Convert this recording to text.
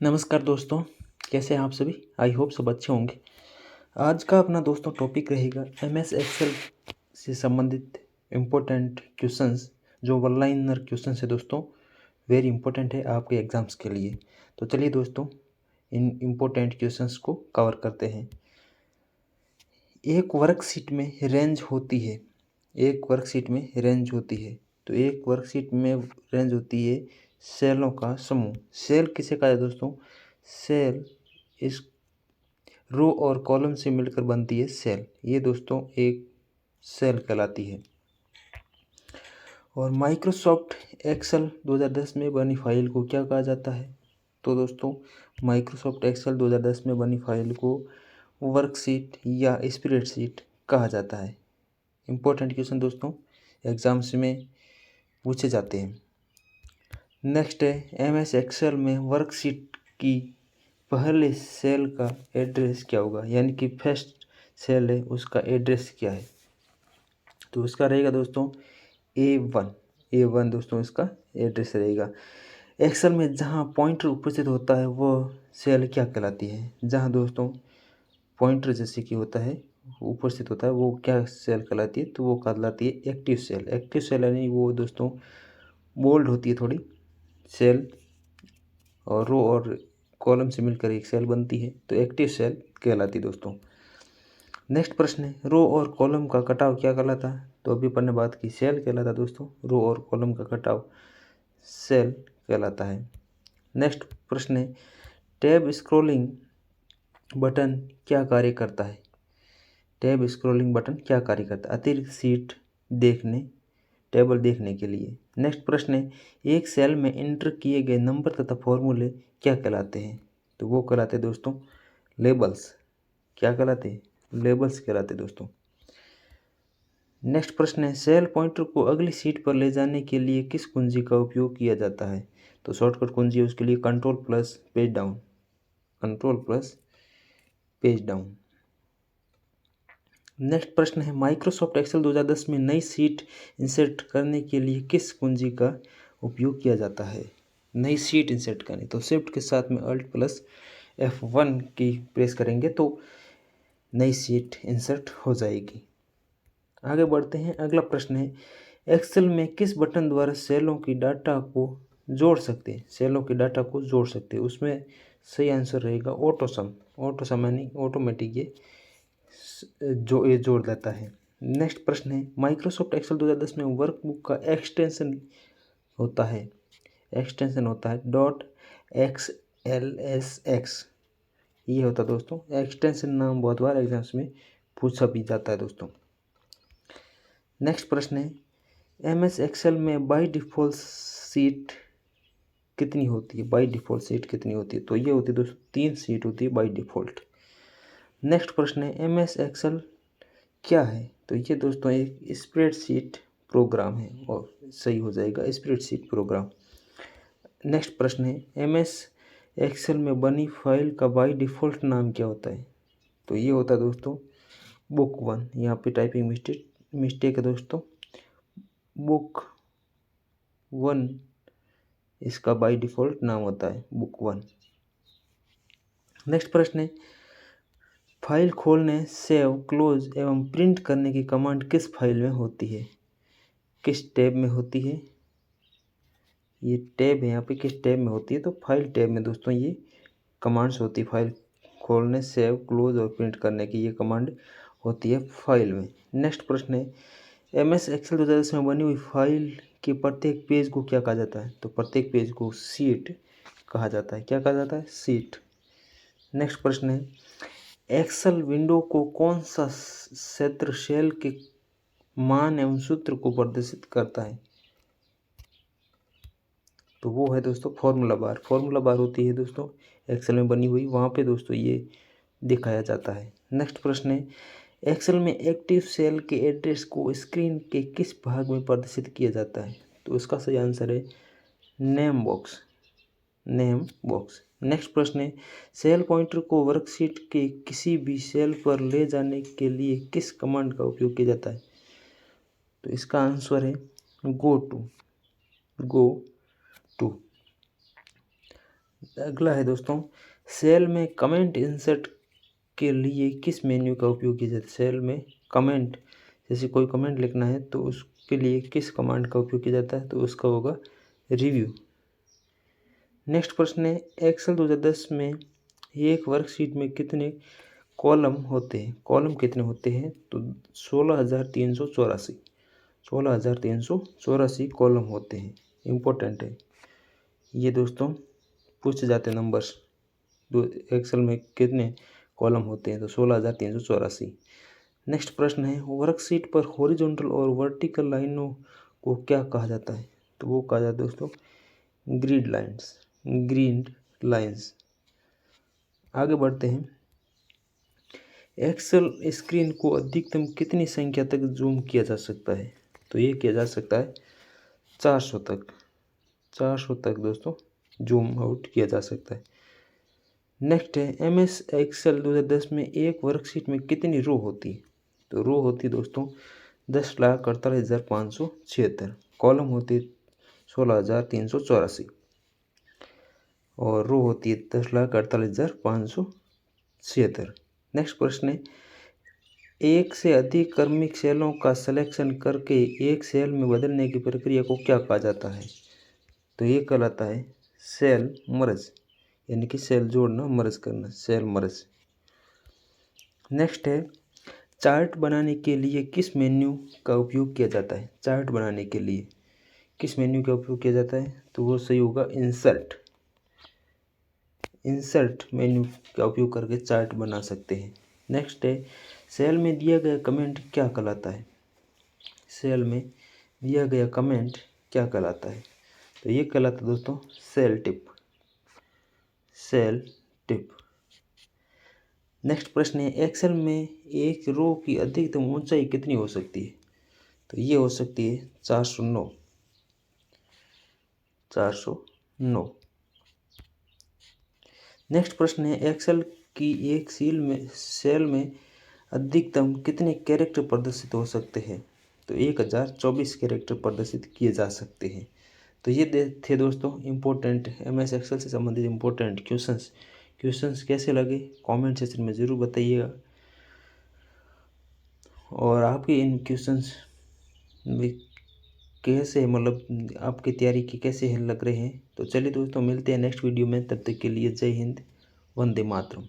नमस्कार दोस्तों, कैसे हैं आप सभी। आई होप सब अच्छे होंगे। आज का अपना दोस्तों टॉपिक रहेगा एमएस एक्सेल से संबंधित इम्पोर्टेंट क्वेश्चंस। जो वन लाइनर क्वेश्चंस है दोस्तों, वेरी इंपॉर्टेंट है आपके एग्जाम्स के लिए। तो चलिए दोस्तों, इन इम्पोर्टेंट क्वेश्चंस को कवर करते हैं। एक वर्कशीट में रेंज होती है तो एक वर्कशीट में रेंज होती है सेलों का समूह। सेल किसे कहा है दोस्तों? सेल इस रो और कॉलम से मिलकर बनती है सेल। ये दोस्तों एक सेल कहलाती है। और माइक्रोसॉफ्ट एक्सेल 2010 में बनी फाइल को क्या कहा जाता है? तो दोस्तों, माइक्रोसॉफ्ट एक्सेल 2010 में बनी फाइल को वर्कशीट या स्प्रेडशीट कहा जाता है। इम्पोर्टेंट क्वेश्चन दोस्तों, एग्जाम्स में पूछे जाते हैं। नेक्स्ट है, एमएस एक्सेल में वर्कशीट की पहले सेल का एड्रेस क्या होगा? यानी कि फर्स्ट सेल है, उसका एड्रेस क्या है? तो उसका रहेगा दोस्तों A1 दोस्तों, इसका एड्रेस रहेगा। एक्सेल में जहाँ पॉइंटर उपस्थित होता है वो सेल क्या कहलाती है? जहाँ दोस्तों पॉइंटर जैसे कि होता है, उपस्थित होता है, वो क्या सेल कहलाती है? तो वो कहलाती है एक्टिव सेल। एक्टिव सेल यानी वो दोस्तों बोल्ड होती है थोड़ी सेल, और रो और कॉलम से मिलकर एक सेल बनती है, तो एक्टिव सेल कहलाती है दोस्तों। नेक्स्ट प्रश्न है, रो और कॉलम का कटाव क्या कहलाता है? तो अभी अपन ने बात की, सेल कहलाता है दोस्तों। रो और कॉलम का कटाव सेल कहलाता है। नेक्स्ट प्रश्न है, टैब स्क्रॉलिंग बटन क्या कार्य करता है? टैब स्क्रॉलिंग बटन क्या कार्य करता है? अतिरिक्त सीट देखने, टेबल देखने के लिए। नेक्स्ट प्रश्न है, एक सेल में एंटर किए गए नंबर तथा फॉर्मूले क्या कहलाते हैं? तो वो कहलाते हैं दोस्तों लेबल्स। क्या कहलाते हैं? लेबल्स कहलाते हैं दोस्तों। नेक्स्ट प्रश्न है, सेल पॉइंटर को अगली सीट पर ले जाने के लिए किस कुंजी का उपयोग किया जाता है? तो शॉर्टकट कुंजी है उसके लिए control plus page down. Next प्रश्न है, माइक्रोसॉफ्ट एक्सेल 2010 में नई सीट इंसर्ट करने के लिए किस कुंजी का उपयोग किया जाता है? नई सीट इंसर्ट करनी तो शिफ्ट के साथ में अल्ट प्लस F1 की प्रेस करेंगे तो नई सीट इंसर्ट हो जाएगी। आगे बढ़ते हैं। अगला प्रश्न है, एक्सेल में किस बटन द्वारा सेलों की डाटा को जोड़ सकते हैं? उसमें सही आंसर रहेगा ऑटोसम यानी ऑटोमेटिक ये जोड़ देता है। नेक्स्ट प्रश्न है, माइक्रोसॉफ्ट एक्सेल 2010 में वर्कबुक का एक्सटेंशन होता है .xlsx। ये होता है दोस्तों एक्सटेंशन। नाम बहुत बार एग्जाम्स में पूछा भी जाता है दोस्तों। नेक्स्ट प्रश्न है, एमएस एक्सेल में बाय डिफ़ॉल्ट सीट कितनी होती है? तो ये होती है दोस्तों 3 सीट होती है बाय डिफ़ॉल्ट। नेक्स्ट प्रश्न है, एमएस एक्सेल क्या है? तो ये दोस्तों एक स्प्रेडशीट प्रोग्राम है, और सही हो जाएगा स्प्रेडशीट प्रोग्राम। नेक्स्ट प्रश्न है, एमएस एक्सेल में बनी फाइल का बाय डिफ़ॉल्ट नाम क्या होता है? तो ये होता है दोस्तों बुक 1। यहाँ पे टाइपिंग मिस्टेक है दोस्तों, बुक 1 इसका बाय डिफ़ॉल्ट नाम होता है बुक 1। नेक्स्ट प्रश्न है, फाइल खोलने, सेव, क्लोज एवं प्रिंट करने की कमांड किस फाइल में होती है? किस टैब में होती है? ये टैब है यहाँ पे, किस टैब में होती है? तो फाइल टैब में दोस्तों ये कमांड्स होती है। फाइल खोलने, सेव, क्लोज और प्रिंट करने की ये कमांड होती है फाइल में। नेक्स्ट प्रश्न है, एमएस एक्सेल 2010 में बनी हुई फाइल के प्रत्येक पेज को क्या कहा जाता है? तो प्रत्येक पेज को सीट कहा जाता है। क्या कहा जाता है? सीट। नेक्स्ट प्रश्न है, एक्सेल विंडो को कौन सा क्षेत्र सेल के मान एवं सूत्र को प्रदर्शित करता है? तो वो है दोस्तों फॉर्मूला बार होती है दोस्तों एक्सेल में बनी हुई, वहाँ पे दोस्तों ये दिखाया जाता है। नेक्स्ट प्रश्न है, एक्सेल में एक्टिव सेल के एड्रेस को स्क्रीन के किस भाग में प्रदर्शित किया जाता है? तो इसका सही आंसर है नेम बॉक्स। नेक्स्ट प्रश्न है, सेल पॉइंटर को वर्कशीट के किसी भी सेल पर ले जाने के लिए किस कमांड का उपयोग किया जाता है? तो इसका आंसर है गो टू। अगला है दोस्तों, सेल में कमेंट इंसर्ट के लिए किस मेन्यू का उपयोग किया जाता है। सेल में कमेंट, जैसे कोई कमेंट लिखना है तो उसके लिए किस कमांड का उपयोग किया जाता है, तो उसका होगा रिव्यू। नेक्स्ट प्रश्न है, एक्सेल 2010 में एक वर्कशीट में कितने कॉलम होते हैं। कॉलम कितने होते हैं, तो 16,384। 16,384 कॉलम होते हैं। इम्पोर्टेंट है ये दोस्तों, पूछे जाते नंबर्स। दो एक्सेल में कितने कॉलम होते हैं, तो 16,384। नेक्स्ट प्रश्न है, वर्कशीट पर हॉरिजॉन्टल और वर्टिकल लाइनों को क्या कहा जाता है, तो वो कहा जाता है दोस्तों ग्रिड लाइंस। Grid lines. आगे बढ़ते हैं, एक्सेल स्क्रीन को अधिकतम कितनी संख्या तक जूम किया जा सकता है, तो ये किया जा सकता है 400 तक। 400 तक दोस्तों जूम आउट किया जा सकता है। नेक्स्ट है, MS एक्सेल 2010 में एक वर्कशीट में कितनी रो होती है, तो रो होती है दोस्तों 10,48,576। कॉलम होती है 16,384 और रो होती है 10,48,576। नेक्स्ट प्रश्न है, एक से अधिक क्रमिक सेलों का सिलेक्शन करके एक सेल में बदलने की प्रक्रिया को क्या कहा जाता है, तो ये कहलाता है सेल मर्ज, यानी कि सेल जोड़ना, मर्ज करना, सेल मर्ज। नेक्स्ट है, चार्ट बनाने के लिए किस मेन्यू का उपयोग किया जाता है। चार्ट बनाने के लिए किस मेन्यू का उपयोग किया जाता है, तो वो सही होगा इंसर्ट। इंसर्ट मेन्यू का उपयोग करके चार्ट बना सकते हैं। नेक्स्ट है, सेल में दिया गया कमेंट क्या कहलाता है। सेल में दिया गया कमेंट क्या कहलाता है, तो ये कहलाता है दोस्तों cell tip. Cell tip. Next प्रश्न है, एक्सेल में एक रो की अधिकतम ऊंचाई कितनी हो सकती है, तो ये हो सकती है 409। 409। नेक्स्ट प्रश्न है, एक्सेल की एक सेल में अधिकतम कितने कैरेक्टर प्रदर्शित हो सकते हैं, तो 1024 कैरेक्टर प्रदर्शित किए जा सकते हैं। तो ये थे दोस्तों इम्पोर्टेंट MS एक्सेल से संबंधित इम्पोर्टेंट क्वेश्चंस कैसे लगे कमेंट सेक्शन में ज़रूर बताइएगा, और आपके इन क्वेश्चंस में कैसे, मतलब आपकी तैयारी के कैसे लग रहे हैं। तो चलिए दोस्तों, मिलते हैं नेक्स्ट वीडियो में, तब तक के लिए जय हिंद, वंदे मातरम।